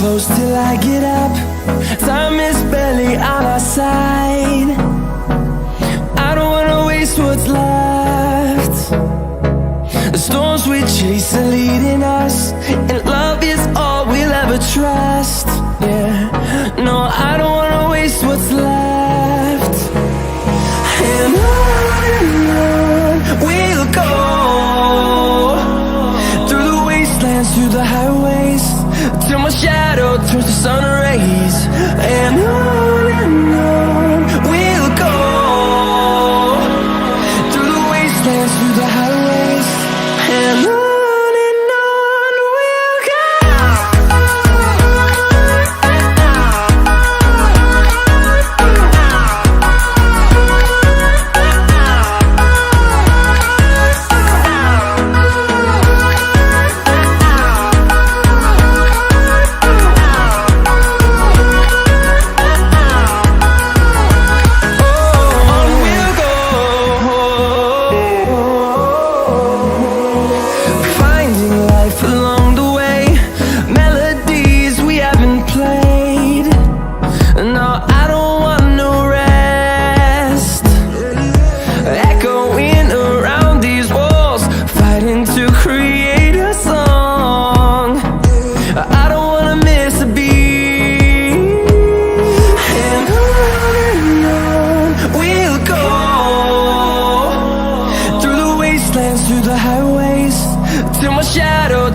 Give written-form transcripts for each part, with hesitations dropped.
close till I get up. Time is barely on our side. I don't wanna waste what's left. The storms we chase are leading us, and love is all we'll ever trust. Yeah, no, I don't wanna waste what's left. And on we'll go, through the wastelands, through the highways, till my shadow turns to sun rays. And on we'll go, through the wastelands, through the highways, and on we'll go.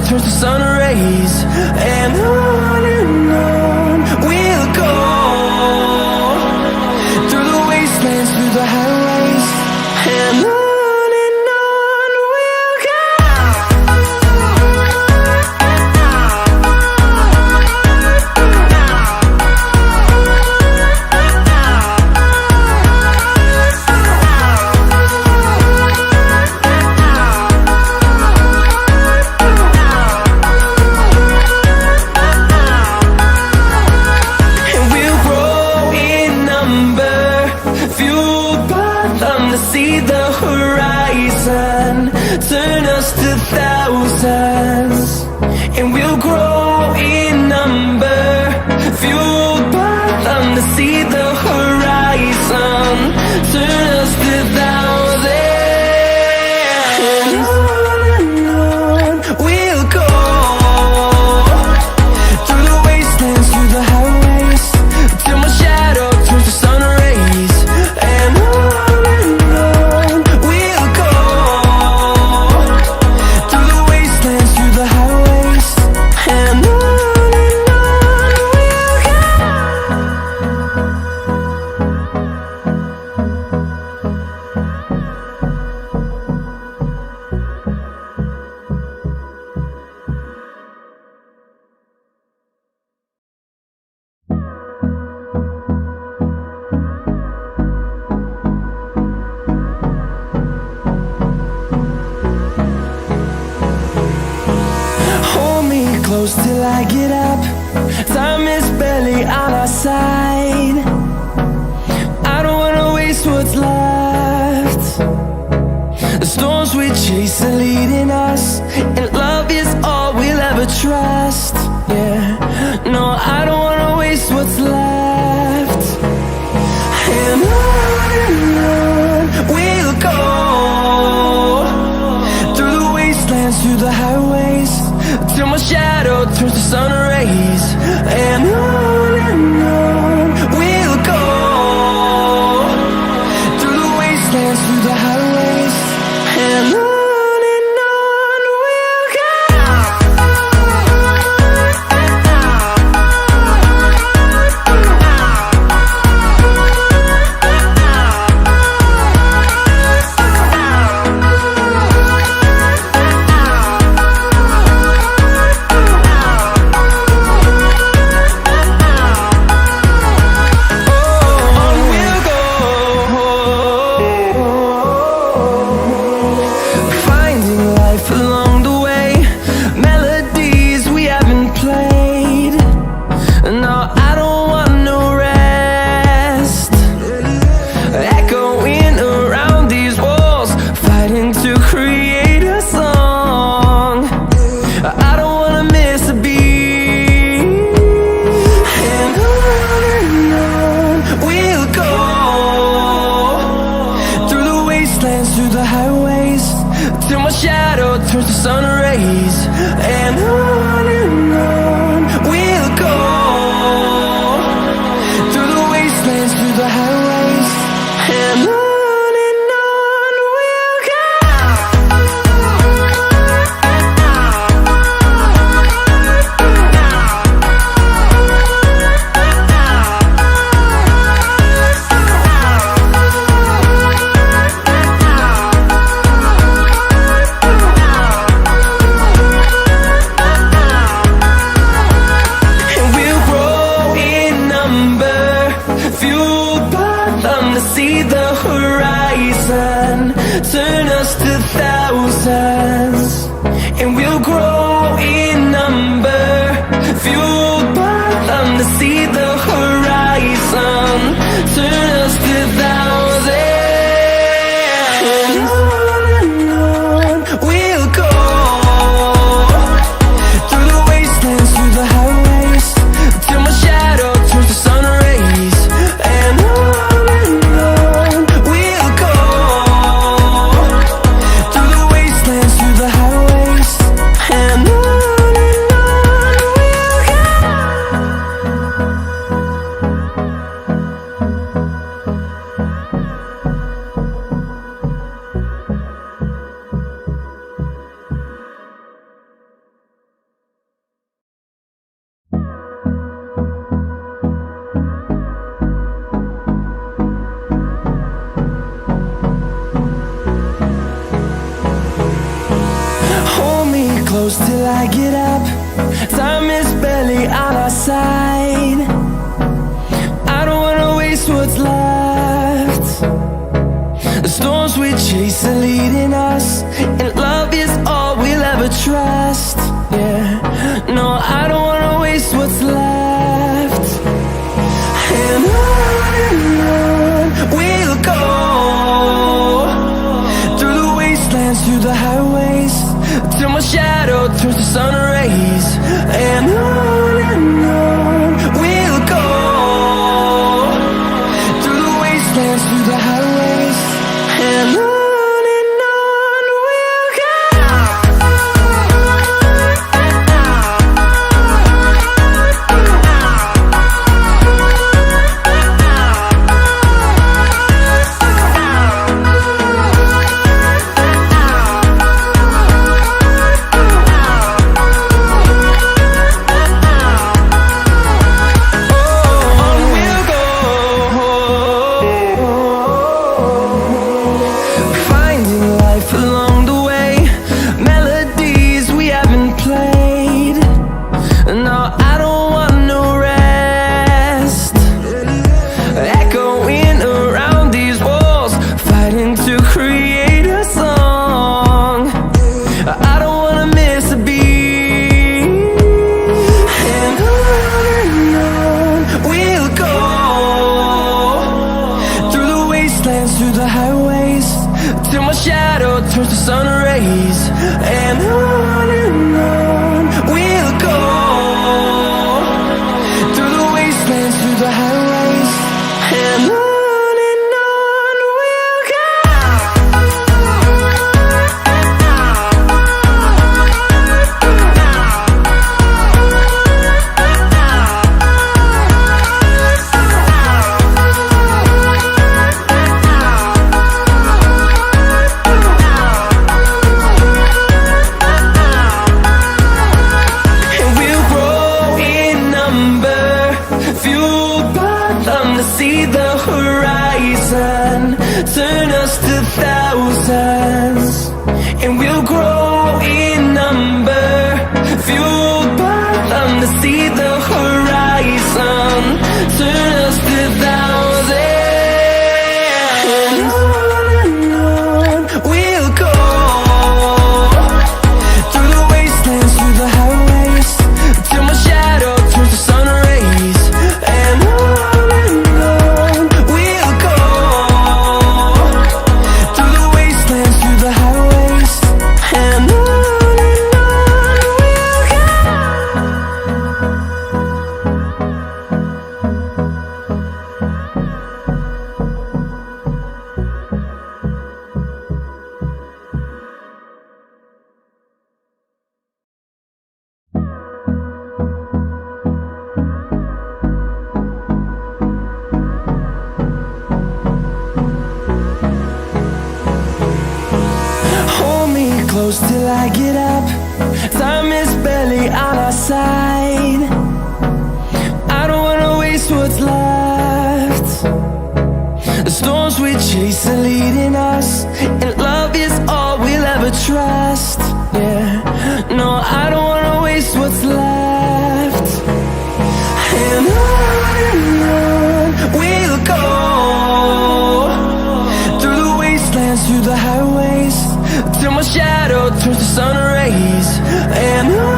Turns to sun rays, and on we'll go, through the wastelands, through the highways, and on we'll go. See the horizon, turn us to thousands, and we'll grow in number, fueled by them to see the horizon, turn us to thousands, and on we'll go, through the wastelands, through the highways, till my shadow turns to sun rays, and on close till I get up. Time is barely on our side. I don't wanna waste what's left. The storms we chase are leading us, and love is all we'll ever trust. Yeah, no, I don't wanna waste what's left. And on we'll go, through the wastelands, through the highways, till my shadow turns to sun rays, and on we'll go, through the wastelands, through the highways, and on. We'll go. to see the horizon. Turn us to thousands, and we'll grow in number. Fueled by them to see the horizon. Turn us to thousands, and on we'll go. Through the wastelands, through the highways, till my shadow turns to sun rays. And on we'll go. Through the wastelands, through the highways, and on we'll go. Hold me close till I get up. Time is barely on our side. I don't wanna waste what's left. The storms we chase are leading us, and love is all we'll ever trust. Yeah, no, I don't wanna waste what's left. And on we'll go. Through the wastelands, through the highways, till my shadow turns to sun rays. And on we'll go. Through the wastelands, through the highways, and on we'll go. Finding life along the way, melodies we haven't played. No, I don't want no rest. Echoing around these walls, fighting to create a song. I don't wanna miss a beat. And on we'll go. Through the wastelands, through the highways, till my shadow turns to sun rays. And on we'll go. Through the wastelands, through the highways, and on we'll go. And we'll grow in number, fueled by them to see the horizon. Turn us to thousands, and we'll grow in number, fueled by them to see the horizon. Turn us to thousands, and on we'll go. Through the wastelands, through the highways, till my shadow turns to sun rays. And on we'll go. Through the wastelands, through the highways, and on we'll go. Hold me close till I get up. Time is barely on our side. I don't wanna waste what's left. The storms we chase are leading us, and love is all we'll ever trust. Yeah, no, I don't wanna waste what's left. And on we'll go. dance through the highways till my shadow turns to sun rays. And